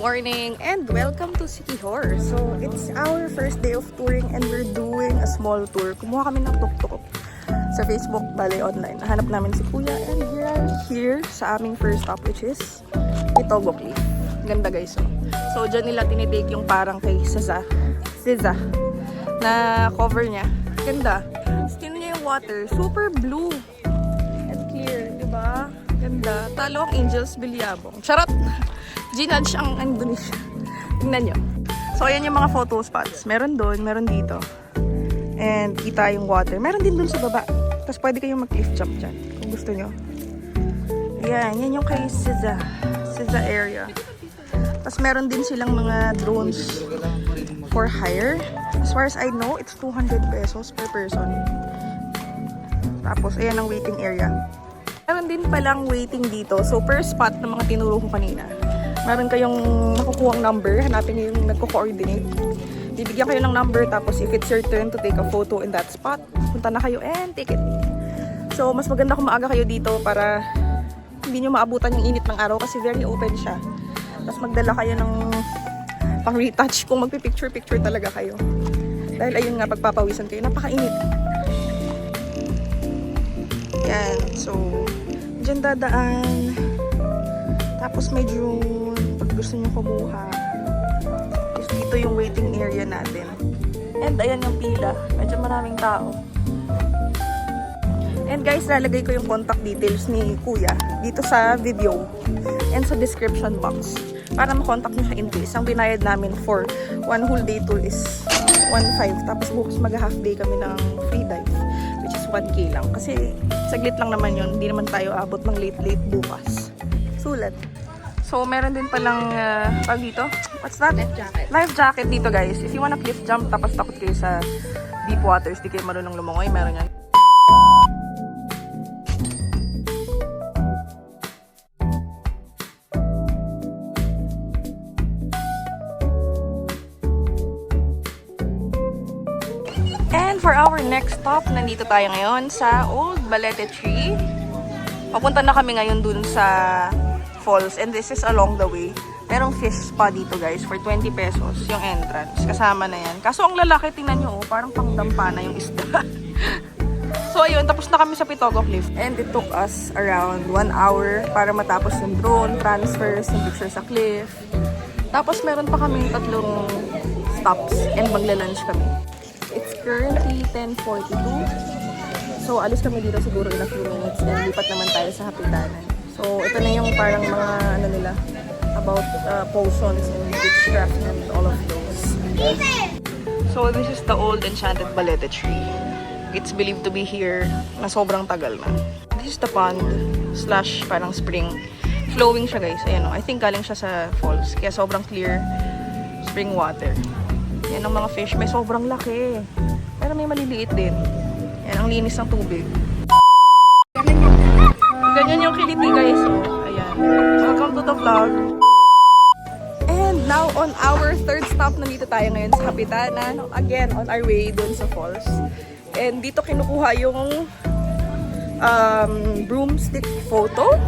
Morning and welcome to Siquijor. So it's our first day of touring and we're doing a small tour. Kumuha kami ng tuk-tuk sa Facebook, bale online. Nahanap namin si Kuya and we are here sa aming first stop which is Itogo Cliff. Ganda guys. So dyan nila tinitake yung parang kay Siza na cover niya. Ganda. Skin niya yung water. Super blue and clear. Diba? Ganda. Talo ang Angels Bilyabong. Charot! Ginudge ang Indonesia. Tingnan nyo. So, ayan yung mga photo spots. Meron doon, meron dito. And kita yung water. Meron din doon sa baba. Tapos pwede kayong mag-cliff jump dyan kung gusto nyo. Ayan, yan yung kay Siza area. Tapos meron din silang mga drones for hire. As far as I know, it's 200 pesos per person. Tapos, ayan ang waiting area. Meron din palang waiting dito. So, per spot na mga tinuro ko kanina, meron kayong makukuhang number. Hanapin nyo yung nagko-coordinate. Bibigyan kayo ng number. Tapos if it's your turn to take a photo in that spot, punta na kayo and take it. So mas maganda kung maaga kayo dito para hindi nyo maabutan yung init ng araw kasi very open siya. Tapos magdala kayo ng pang-retouch kung magpipicture-picture talaga kayo. Dahil ayun nga, pagpapawisan kayo. Napakainit. Yan. So, dyan dadaan. Tapos medyo pag gusto nyo kumuha is dito yung waiting area natin. And ayan yung pila. Medyo maraming tao. And guys, lalagay ko yung contact details ni Kuya dito sa video and sa description box para makontak nyo siya in case. Ang binayad namin for one whole day tour is 1.5. Tapos bukas mag-half day kami ng free dive which is 1K lang. Kasi saglit lang naman yun. Hindi naman tayo abot ng late bukas. Sulat. So, meron din palang, pag dito, what's that? Life jacket. Life jacket dito, guys. If you wanna cliff jump, tapos takot kayo sa deep waters, di kayo marunong lumangoy, meron yan. And for our next stop, nandito tayo ngayon sa Old Balete Tree. Papunta na kami ngayon dun sa falls and this is along the way. Merong fish spa dito guys for 20 pesos yung entrance. Kasama na yan. Kaso ang lalaki, tingnan nyo, parang pangdampa na yung isda. So ayun, tapos na kami sa Itogo Cliff. And it took us around 1 hour para matapos yung drone, transfers, yung picture sa cliff. Tapos meron pa kami 3 stops and magla-lunch kami. It's currently 10:42. So alis kami dito siguro in a few minutes and lipat naman tayo sa Hapitanan. So, ito na yung parang mga ano nila about potions and witchcraft and all of those. So, this is the old enchanted Balete Tree. It's believed to be here na sobrang tagal na. This is the pond slash parang spring. Flowing siya guys. Ayan o. I think galing siya sa falls. Kaya sobrang clear spring water. Yan ang mga fish. May sobrang laki. Pero may maliliit din. Yan ang linis ng tubig. Ganyan yung kiliti guys. So, ayan. Welcome to the vlog. And now on our third stop, nandito tayo ngayon sa Hapitanan. Again, on our way dun sa falls. And dito kinukuha yung broomstick photo.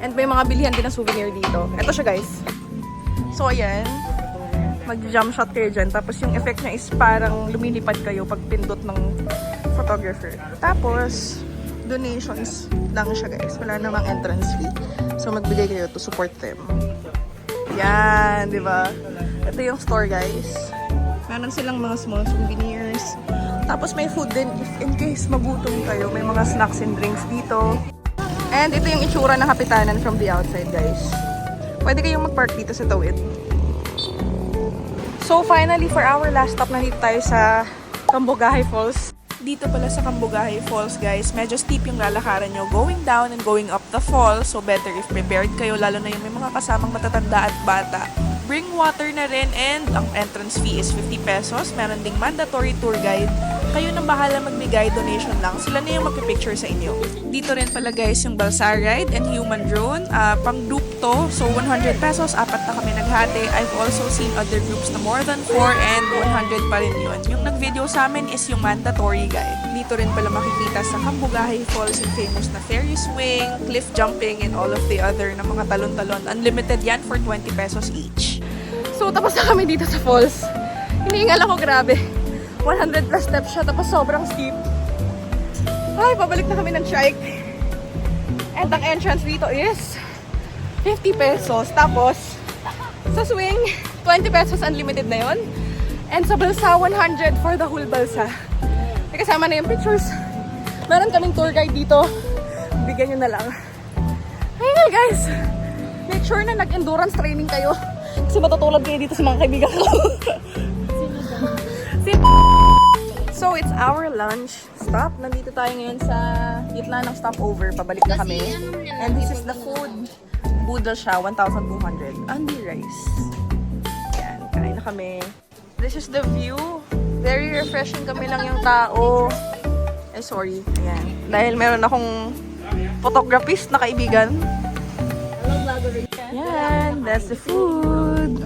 And may mga bilihan din ng souvenir dito. Ito siya guys. So ayan. Mag-jump shot kayo dyan. Tapos yung effect niya is parang lumilipad kayo pag pindot ng photographer. Tapos donations lang siya guys. Wala namang entrance fee. So magbigay kayo to support them. Yan, di ba? Ito yung store guys. Meron silang mga small souvenirs. Tapos may food din if in case magutom kayo. May mga snacks and drinks dito. And ito yung itsura ng Hapitanan from the outside guys. Pwede kayong mag-park dito sa tawid. So finally for our last stop, nandito tayo sa Cambogahay Falls. Dito pala sa Cambogahay Falls guys, medyo steep yung lalakaran nyo going down and going up the falls. So better if prepared kayo, lalo na yung may mga kasamang matatanda at bata. Bring water na rin and ang entrance fee is 50 pesos. Meron ding mandatory tour guide kayo nang bahala magbigay, donation lang. Sila na yung magpipicture sa inyo. Dito rin pala guys yung Balsa Ride and Human Drone. Pang group to, so 100 pesos, apat na kami naghati. I've also seen other groups na more than 4 and 100 pa rin yun. Yung nag-video sa amin is yung mandatory guide. Dito rin pala makikita sa Cambugahay Falls yung famous na Ferris wing, cliff jumping, and all of the other na mga talon-talon. Unlimited yan for 20 pesos each. So tapos na kami dito sa falls. Hinihingal ako, grabe. 100 plus steps siya, tapos sobrang steep. Ay, pabalik na kami ng trike. And ang entrance dito is 50 pesos. Tapos, sa swing, 20 pesos unlimited na yon. And sa Balsa, 100 for the whole Balsa. May kasama na yung pictures. Meron kaming tour guide dito. Bigyan nyo na lang. Ayun guys, make sure na nag-endurance training kayo. Kasi matutulad kayo dito sa mga kaibigan ko. So, it's our lunch stop. Nandito tayo ngayon sa gitna ng stopover. Pabalik na kami. And this is the food. Budol siya, 1,200. Andy rice. Yan, kain na kami. This is the view. Very refreshing kami lang yung tao. Eh, sorry. Ayan. Dahil meron akong photographist na kaibigan. Yan, that's the food.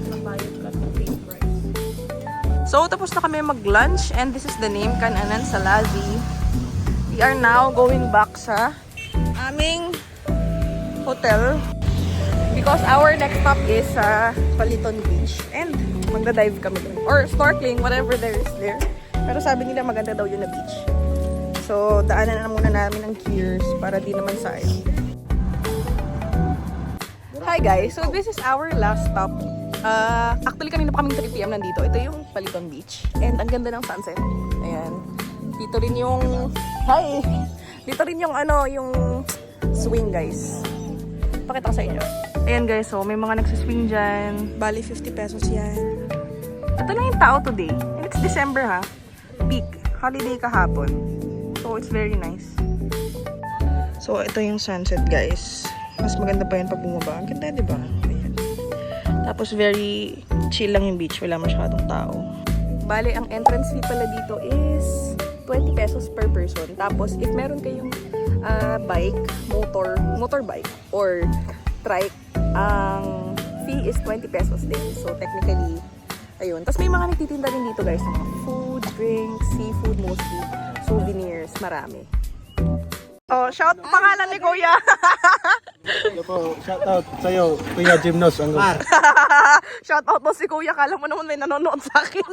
So, tapos na kami mag-lunch and this is the name, Kananan Salazi. We are now going back sa aming hotel because our next stop is sa Paliton Beach and magda-dive kami dun. Or snorkeling, whatever there is there. Pero sabi nila maganda daw yun na beach. So, daanan na muna namin ang gears para di naman sayang. Hi guys, so this is our last stop. Actually, kanina pa kaming 3 PM nandito. Ito yung Paliton Beach. And ang ganda ng sunset. Ayan. Dito rin yung... Hi! Dito rin yung yung swing, guys. Pakita ko sa inyo. Ayan, guys. So, may mga nagsiswing dyan. Bali, 50 pesos yan. Ito lang yung tao today. And it's December, ha? Peak. Holiday kahapon. So, it's very nice. So, ito yung sunset, guys. Mas maganda pa yan pag bumaba. Ang ganda, di ba? Tapos very chill lang yung beach, wala masyadong tao. Bale, ang entrance fee pala dito is 20 pesos per person. Tapos, if meron kayong bike, motorbike, or trike, ang fee is 20 pesos din. So, technically, ayun. Tapos may mga nagtitinda din dito guys, mga food, drinks, seafood mostly, souvenirs, marami. Oh, shout pangalan ni Kuya. Ito po, shout out sa'yo, Kuya Gymnos. Shout out mo si Kuya, kala mo naman may nanonood sa akin.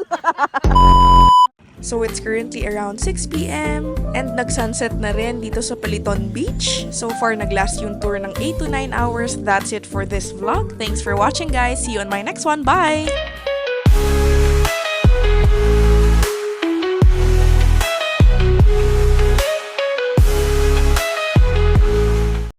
So it's currently around 6 PM and nag-sunset na rin dito sa Paliton Beach. So far, naglast yung tour ng 8 to 9 hours. That's it for this vlog. Thanks for watching guys. See you on my next one. Bye!